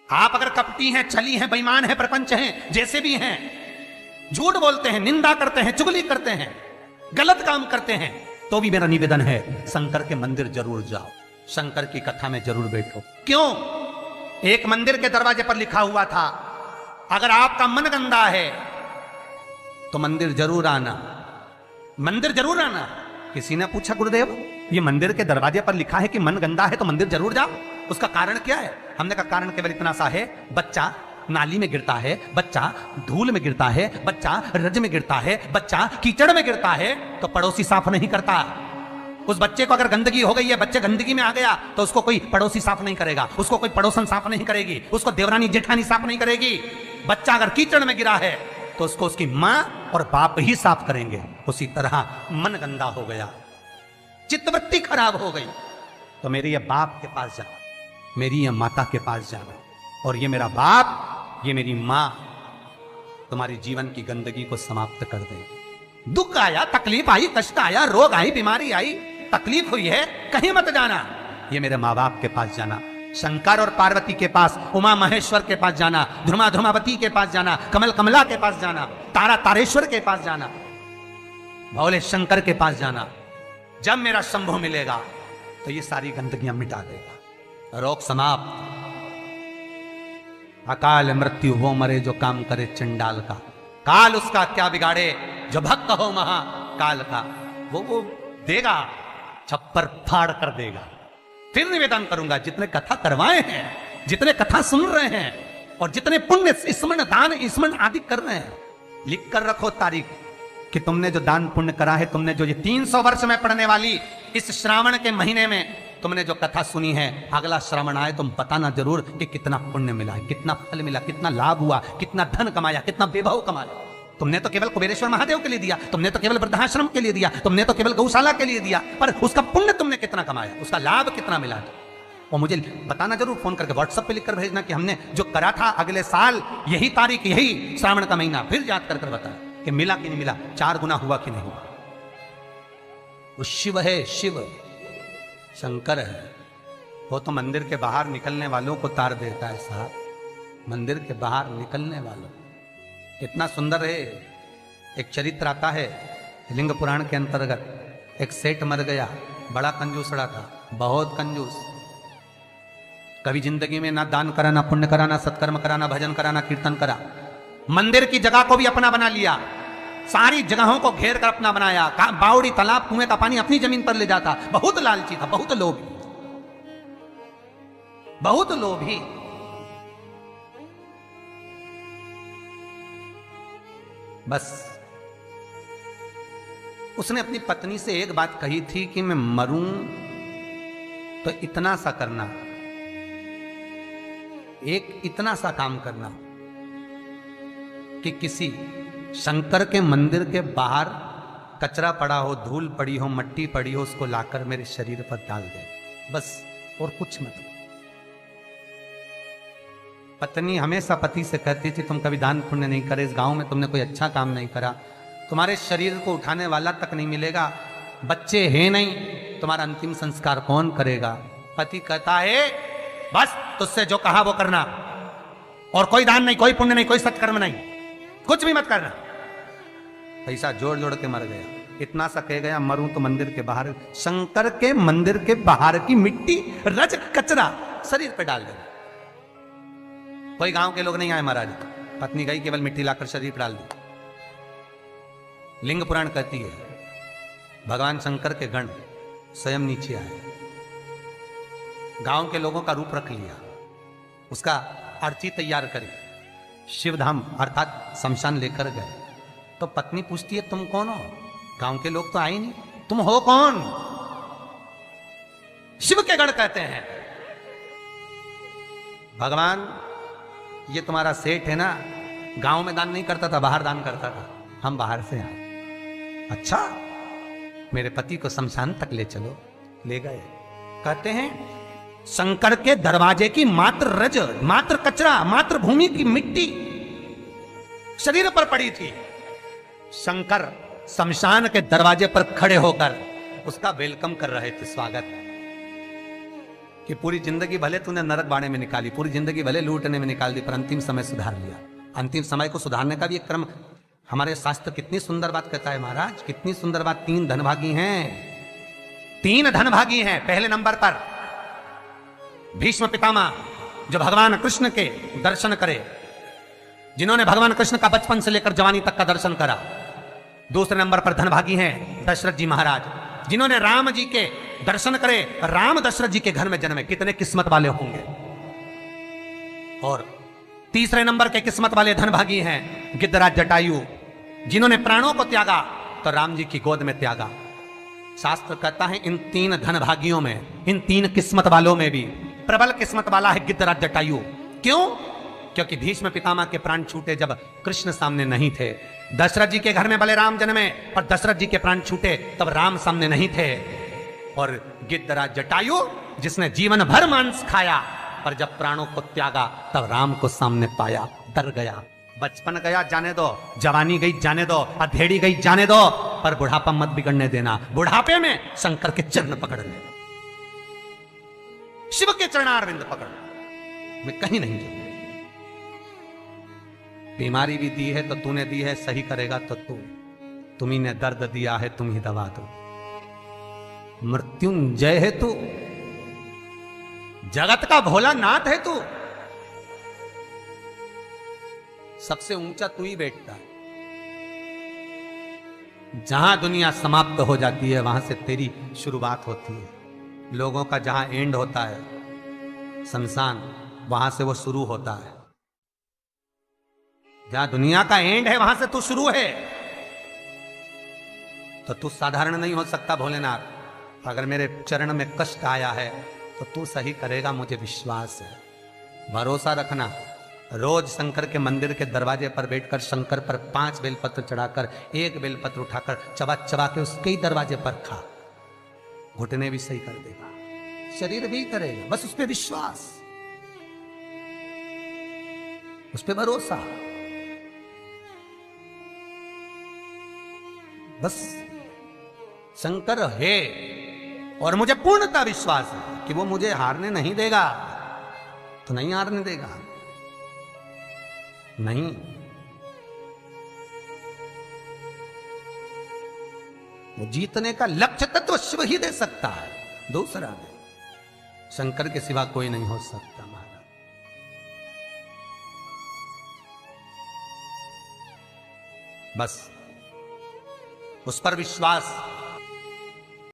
आप अगर कपटी हैं, छली हैं, बेईमान हैं, प्रपंच हैं, जैसे भी हैं, झूठ बोलते हैं, निंदा करते हैं, चुगली करते हैं, गलत काम करते हैं, तो भी मेरा निवेदन है शंकर के मंदिर जरूर जाओ, शंकर की कथा में जरूर बैठो। क्यों? एक मंदिर के दरवाजे पर लिखा हुआ था, अगर आपका मन गंदा है तो मंदिर जरूर आना, मंदिर जरूर आना। किसी ने पूछा, गुरुदेव ये मंदिर के दरवाजे पर लिखा है कि मन गंदा है तो मंदिर जरूर जाओ, उसका कारण क्या है? हमने कहा कारण केवल इतना सा है, बच्चा नाली में गिरता है, बच्चा धूल में गिरता है, बच्चा रज में गिरता है, बच्चा कीचड़ में गिरता है तो पड़ोसी साफ नहीं करता। उस बच्चे को अगर गंदगी हो गई है, बच्चे गंदगी में आ गया तो उसको कोई पड़ोसी साफ नहीं करेगा, उसको कोई पड़ोसन साफ नहीं करेगी, उसको देवरानी जेठानी साफ नहीं करेगी। बच्चा अगर कीचड़ में गिरा है तो उसको उसकी मां और बाप ही साफ करेंगे। उसी तरह मन गंदा हो गया, चित्तवृत्ति खराब हो गई तो मेरे ये बाप के पास जाना, मेरी ये माता के पास जाना, और ये मेरा बाप, ये मेरी मां तुम्हारी जीवन की गंदगी को समाप्त कर देंगे। दुख आया, तकलीफ आई, कष्ट आया, रोग आई, बीमारी आई, तकलीफ हुई है, कहीं मत जाना, ये मेरे माँ बाप के पास जाना, शंकर और पार्वती के पास, उमा महेश्वर के पास जाना, ध्रुमा ध्रुमावती के पास जाना, कमल कमला के पास जाना, तारा तारेश्वर के पास जाना, भोले शंकर के पास जाना। जब मेरा शंभु मिलेगा तो ये सारी गंदगियां मिटा देगा, रोग समाप्त। अकाल मृत्यु वो मरे जो काम करे चंडाल का, काल उसका क्या बिगाड़े जो भक्त हो महाकाल का। वो देगा, छप्पर फाड़ कर देगा। फिर निवेदन करूंगा, जितने कथा करवाए हैं, जितने कथा सुन रहे हैं और जितने पुण्य स्मरण दान स्मरण आदि कर रहे हैं, लिख कर रखो तारीख कि तुमने जो दान पुण्य करा है, तुमने जो ये 300 वर्ष में पढ़ने वाली इस श्रावण के महीने में तुमने जो कथा सुनी है, अगला श्रावण आए तुम बताना जरूर कि कितना पुण्य मिला है, कितना फल मिला, कितना लाभ हुआ, कितना धन कमाया, कितना वैभव कमाया। तुमने तो केवल कुबेरेश्वर महादेव के लिए दिया, तुमने तो केवल वृद्धाश्रम के लिए दिया, तुमने तो केवल गौशाला के लिए दिया, पर उसका पुण्य तुमने कितना कमाया, उसका लाभ कितना मिला। और मुझे बताना जरूर, फोन करके व्हाट्सएप पे लिखकर भेजना कि हमने जो करा था अगले साल यही तारीख, यही श्रावण का महीना, फिर याद कर कर बता कि मिला कि नहीं मिला, 4 गुना हुआ कि नहीं हुआ। वो शिव है, शिव शंकर है, वो तो मंदिर के बाहर निकलने वालों को तार देता है साहब, मंदिर के बाहर निकलने वालों। कितना सुंदर है। एक चरित्र आता है लिंग पुराण के अंतर्गत, एक सेठ मर गया, बड़ा कंजूसड़ा था, बहुत कंजूस। कभी जिंदगी में ना दान करा, ना पुण्य करा, ना सत्कर्म करा, ना भजन करा, ना कीर्तन करा। मंदिर की जगह को भी अपना बना लिया, सारी जगहों को घेर कर अपना बनाया, बावड़ी तालाब कुएं का पानी अपनी जमीन पर ले जाता। बहुत लालची था, बहुत लोभी, बहुत लोभी। बस उसने अपनी पत्नी से एक बात कही थी कि मैं मरूं तो इतना सा करना, एक इतना सा काम करना कि किसी शंकर के मंदिर के बाहर कचरा पड़ा हो, धूल पड़ी हो, मट्टी पड़ी हो, उसको लाकर मेरे शरीर पर डाल दे, बस, और कुछ मत। पत्नी हमेशा पति से कहती थी तुम कभी दान पुण्य नहीं करे, इस गांव में तुमने कोई अच्छा काम नहीं करा, तुम्हारे शरीर को उठाने वाला तक नहीं मिलेगा, बच्चे हैं नहीं, तुम्हारा अंतिम संस्कार कौन करेगा। पति कहता है बस तुझसे जो कहा वो करना, और कोई दान नहीं, कोई पुण्य नहीं, कोई सत्कर्म नहीं, कुछ भी मत करना। पैसा जोड़ जोड़ के मर गया। इतना सा कह गया, मरूं तो मंदिर के बाहर, शंकर के मंदिर के बाहर की मिट्टी, रज, कचरा शरीर पे डाल देना। कोई गांव के लोग नहीं आए महाराज, पत्नी गई, केवल मिट्टी लाकर शरीर पर डाल दी। लिंग पुराण कहती है भगवान शंकर के गण स्वयं नीचे आए, गांव के लोगों का रूप रख लिया, उसका अर्थी तैयार करी, शिवधाम अर्थात शमशान लेकर गए। तो पत्नी पूछती है तुम कौन हो? गांव के लोग तो आए नहीं, तुम हो कौन? शिव के गण कहते हैं भगवान ये तुम्हारा सेठ है ना, गांव में दान नहीं करता था, बाहर दान करता था, हम बाहर से आए। अच्छा, मेरे पति को शमशान तक ले चलो। ले गए। कहते हैं शंकर के दरवाजे की मात्र रज, मात्र कचरा, मात्र भूमि की मिट्टी शरीर पर पड़ी थी। शंकर शमशान के दरवाजे पर खड़े होकर उसका वेलकम कर रहे थे, स्वागत। कि पूरी जिंदगी भले तूने नरक बाड़े में निकाली, पूरी जिंदगी भले लूटने में निकाल दी, पर अंतिम समय सुधार लिया। अंतिम समय को सुधारने का भी एक क्रम हमारे शास्त्र कितनी सुंदर बात कहता है महाराज, कितनी सुंदर बात। 3 धनभागी हैं, 3 धनभागी हैं। पहले नंबर पर भीष्म पितामह, जो भगवान कृष्ण के दर्शन करे, जिन्होंने भगवान कृष्ण का बचपन से लेकर जवानी तक का दर्शन करा। दूसरे नंबर पर धनभागी हैं दशरथ जी महाराज, जिन्होंने राम जी के दर्शन करे, राम दशरथ जी के घर में जन्मे। कितने किस्मत वाले होंगे। और तीसरे नंबर के किस्मत वाले धनभागी हैं गिद्धराज जटायु, जिन्होंने प्राणों को त्यागा तो राम जी की गोद में त्यागा। शास्त्र कहता है इन 3 धनभागियों में, इन 3 किस्मत वालों में भी प्रबल किस्मत वाला है गिद्धराज जटायु। क्यों? क्योंकि भीष्म पितामह के प्राण छूटे जब कृष्ण सामने नहीं थे। दशरथ जी के घर में भले राम जन्मे, पर दशरथ जी के प्राण छूटे तब राम सामने नहीं थे। और गिद्धराज जटायु, जिसने जीवन भर मांस खाया, पर जब प्राणों को त्यागा तब राम को सामने पाया, डर गया। बचपन गया जाने दो, जवानी गई जाने दो, अधेड़ी गई जाने दो, पर बुढ़ापा मत बिगड़ने देना। बुढ़ापे में शंकर के चरण पकड़ ले, शिव के चरणारविंद पकड़, मैं कहीं नहीं जाऊंगा। बीमारी भी दी है तो तूने दी है, सही करेगा तो तुम्ही ने दर्द दिया है, तुम ही दवा दो। मृत्युंजय है तू, जगत का भोलानाथ है तू, सबसे ऊंचा तू ही बैठता है। जहां दुनिया समाप्त हो जाती है वहां से तेरी शुरुआत होती है। लोगों का जहां एंड होता है शमशान, वहां से वो शुरू होता है। जहां दुनिया का एंड है वहां से तू शुरू है। तो तू साधारण नहीं हो सकता भोलेनाथ। अगर मेरे चरण में कष्ट आया है तो तू सही करेगा, मुझे विश्वास है। भरोसा रखना। रोज शंकर के मंदिर के दरवाजे पर बैठकर शंकर पर 5 बेलपत्र चढ़ाकर, 1 बेलपत्र उठाकर चबा चबा के उसके ही दरवाजे पर खा, घुटने भी सही कर देगा, शरीर भी करेगा। बस उस पर विश्वास, उस पर भरोसा। बस शंकर है और मुझे पूर्णता विश्वास है कि वो मुझे हारने नहीं देगा। तो नहीं हारने देगा, नहीं। वो जीतने का लक्ष्य तत्व शिव ही दे सकता है, दूसरा नहीं। शंकर के सिवा कोई नहीं हो सकता महाराज। बस उस पर विश्वास